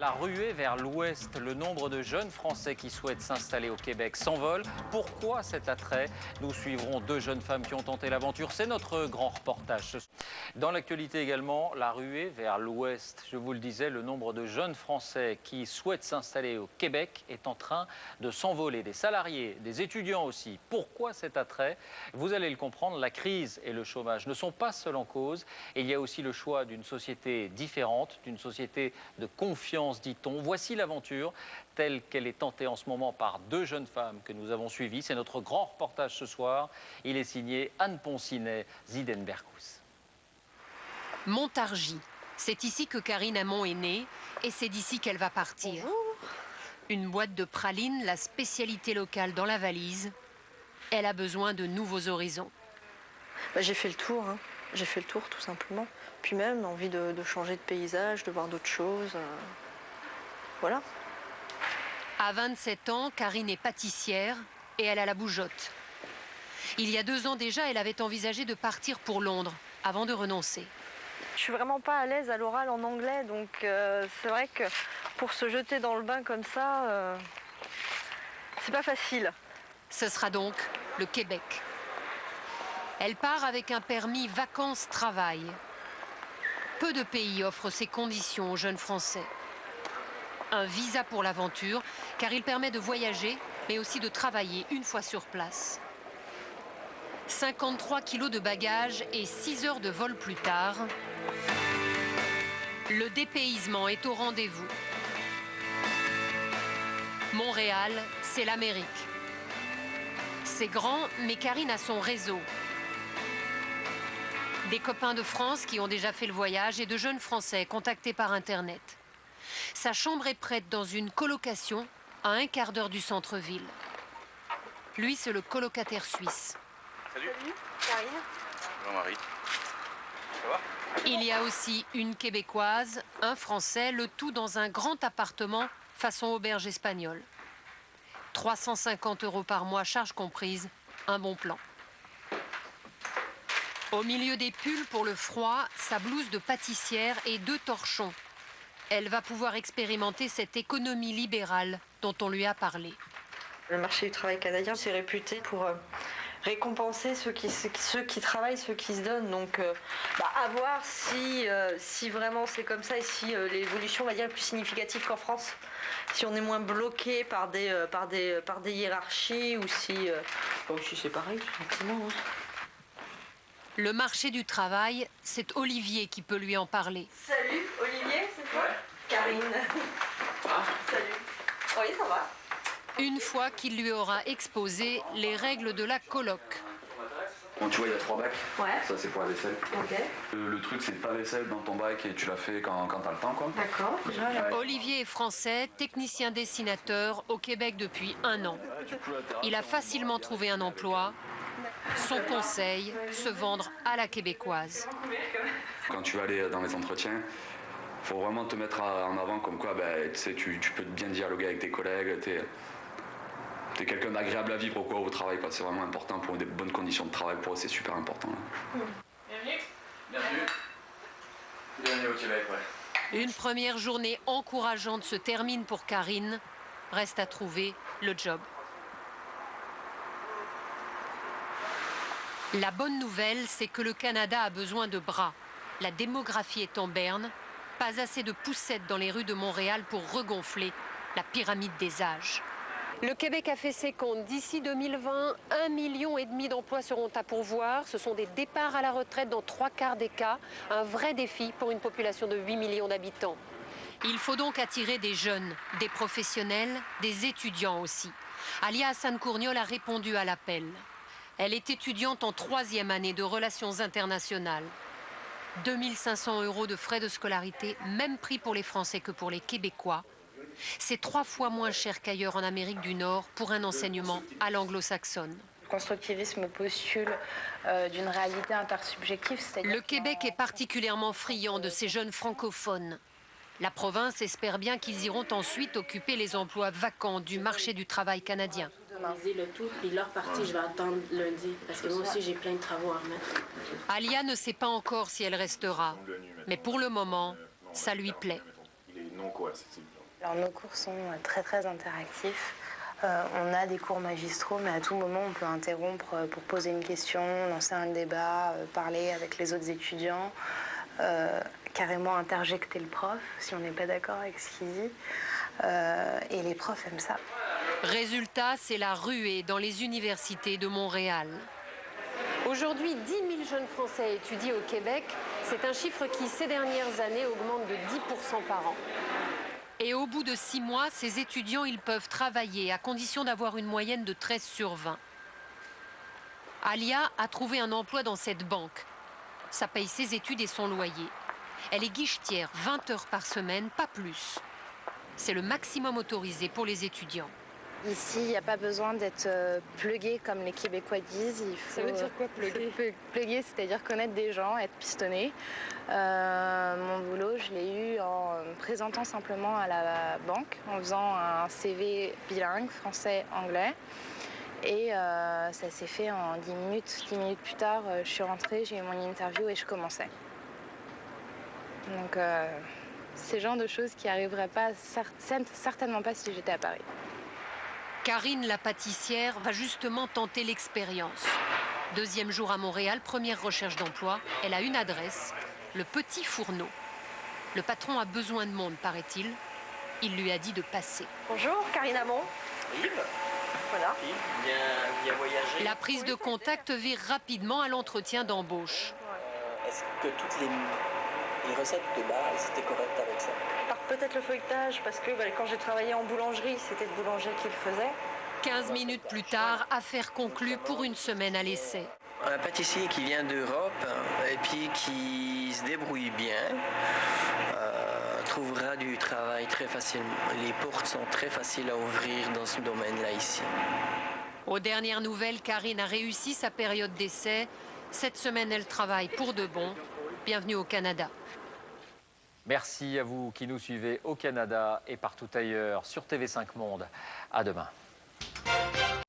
La ruée vers l'ouest, le nombre de jeunes Français qui souhaitent s'installer au Québec s'envole. Pourquoi cet attrait? Nous suivrons deux jeunes femmes qui ont tenté l'aventure. C'est notre grand reportage. Dans l'actualité également, la ruée vers l'ouest. Je vous le disais, le nombre de jeunes Français qui souhaitent s'installer au Québec est en train de s'envoler. Des salariés, des étudiants aussi. Pourquoi cet attrait? Vous allez le comprendre, la crise et le chômage ne sont pas seuls en cause. Il y a aussi le choix d'une société différente, d'une société de confiance, dit-on. Voici l'aventure telle qu'elle est tentée en ce moment par deux jeunes femmes que nous avons suivies. C'est notre grand reportage ce soir. Il est signé Anne Ponsinet, Zidenberkus. Montargis. C'est ici que Karine Hamon est née et c'est d'ici qu'elle va partir. Bonjour. Une boîte de pralines, la spécialité locale dans la valise. Elle a besoin de nouveaux horizons. J'ai fait le tour, hein. J'ai fait le tour tout simplement. Puis même envie de changer de paysage, de voir d'autres choses. Voilà. À 27 ans, Karine est pâtissière et elle a la bougeotte. Il y a 2 ans déjà, elle avait envisagé de partir pour Londres avant de renoncer. Je suis vraiment pas à l'aise à l'oral en anglais, donc c'est vrai que pour se jeter dans le bain comme ça, c'est pas facile. Ce sera donc le Québec. Elle part avec un permis vacances-travail. Peu de pays offrent ces conditions aux jeunes Français. Un visa pour l'aventure, car il permet de voyager, mais aussi de travailler une fois sur place. 53 kilos de bagages et 6 heures de vol plus tard, le dépaysement est au rendez-vous. Montréal, c'est l'Amérique. C'est grand, mais Karine a son réseau. Des copains de France qui ont déjà fait le voyage et de jeunes Français contactés par Internet. Sa chambre est prête dans une colocation à 1 quart d'heure du centre-ville. Lui, c'est le colocataire suisse. Salut. Salut, Karine. Jean-Marie. Ça va? Il y a aussi une Québécoise, un Français, le tout dans un grand appartement façon auberge espagnole. 350 € par mois, charges comprises, un bon plan. Au milieu des pulls pour le froid, sa blouse de pâtissière et 2 torchons. Elle va pouvoir expérimenter cette économie libérale dont on lui a parlé. Le marché du travail canadien, c'est réputé pour récompenser ceux qui travaillent, ceux qui se donnent. Donc, à voir si vraiment c'est comme ça et si l'évolution, on va dire, est plus significative qu'en France. Si on est moins bloqué par des hiérarchies ou si c'est pareil, tout simplement. Hein. Le marché du travail, c'est Olivier qui peut lui en parler. Salut, Olivier, c'est toi? Ouais. Karine. Ah. Salut. Oui, ça va. Une fois qu'il lui aura exposé les règles de la coloc. Bon, tu vois, il y a 3 bacs. Ouais. Ça, c'est pour la vaisselle. Ok. Le truc, c'est pas vaisselle dans ton bac et tu l'as fait quand t'as le temps, quoi. D'accord. Olivier est français, technicien dessinateur au Québec depuis 1 an. Il a facilement trouvé un emploi. Son conseil, se vendre à la québécoise. Quand tu vas aller dans les entretiens, faut vraiment te mettre en avant comme quoi, tu sais, tu peux bien dialoguer avec tes collègues, t'es quelqu'un d'agréable à vivre au travail, quoi. C'est vraiment important pour des bonnes conditions de travail. Pour eux, c'est super important. Là. Bienvenue. Bienvenue. Bienvenue au Québec, ouais. Une première journée encourageante se termine pour Karine. Reste à trouver le job. La bonne nouvelle, c'est que le Canada a besoin de bras. La démographie est en berne. Pas assez de poussettes dans les rues de Montréal pour regonfler la pyramide des âges. Le Québec a fait ses comptes. D'ici 2020, 1,5 million d'emplois seront à pourvoir. Ce sont des départs à la retraite dans 3/4 des cas. Un vrai défi pour une population de 8 millions d'habitants. Il faut donc attirer des jeunes, des professionnels, des étudiants aussi. Alia Hassan-Courniol a répondu à l'appel. Elle est étudiante en 3e année de relations internationales. 2 500 € de frais de scolarité, même prix pour les Français que pour les Québécois. C'est 3 fois moins cher qu'ailleurs en Amérique du Nord pour un enseignement à l'anglo-saxonne. Le constructivisme postule d'une réalité intersubjective. Le Québec est particulièrement friand de ces jeunes francophones. La province espère bien qu'ils iront ensuite occuper les emplois vacants du marché du travail canadien. Le tout, puis leur partie, je vais attendre lundi, parce que moi aussi, j'ai plein de travaux à remettre. Alia ne sait pas encore si elle restera, mais pour le moment, ça lui plaît. non coercitifs. Alors, nos cours sont très très interactifs. On a des cours magistraux, mais à tout moment on peut interrompre pour poser une question, lancer un débat, parler avec les autres étudiants, carrément interjecter le prof si on n'est pas d'accord avec ce qu'il dit. Et les profs aiment ça. Résultat, c'est la ruée dans les universités de Montréal. Aujourd'hui, 10 000 jeunes Français étudient au Québec. C'est un chiffre qui, ces dernières années, augmente de 10% par an. Et au bout de 6 mois, ces étudiants, ils peuvent travailler à condition d'avoir une moyenne de 13 sur 20. Alia a trouvé un emploi dans cette banque. Ça paye ses études et son loyer. Elle est guichetière 20 heures par semaine, pas plus. C'est le maximum autorisé pour les étudiants. Ici, il n'y a pas besoin d'être plugué comme les Québécois disent. Ça veut dire quoi, plugué? Plugué, c'est-à-dire connaître des gens, être pistonné. Mon boulot, je l'ai eu en me présentant simplement à la banque, en faisant un CV bilingue, français-anglais. Et ça s'est fait en 10 minutes. 10 minutes plus tard, je suis rentrée, j'ai eu mon interview et je commençais. Donc, c'est le genre de choses qui n'arriveraient pas, certainement pas si j'étais à Paris. Karine, la pâtissière, va justement tenter l'expérience. Deuxième jour à Montréal, première recherche d'emploi. Elle a une adresse, le Petit Fourneau. Le patron a besoin de monde, paraît-il. Il lui a dit de passer. Bonjour, Karine Hamon. Yves. Voilà. Yves, bien voyager. La prise de contact vire rapidement à l'entretien d'embauche. Est-ce que toutes les recettes de base étaient correctes avec ça? Par peut-être le feuilletage, parce que quand j'ai travaillé en boulangerie, c'était le boulanger qui le faisait. 15 minutes plus tard, affaire conclue pour une semaine à l'essai. Un pâtissier qui vient d'Europe et puis qui se débrouille bien trouvera du travail très facilement. Les portes sont très faciles à ouvrir dans ce domaine-là ici. Aux dernières nouvelles, Karine a réussi sa période d'essai. Cette semaine, elle travaille pour de bon. Bienvenue au Canada. Merci à vous qui nous suivez au Canada et partout ailleurs sur TV5 Monde. À demain.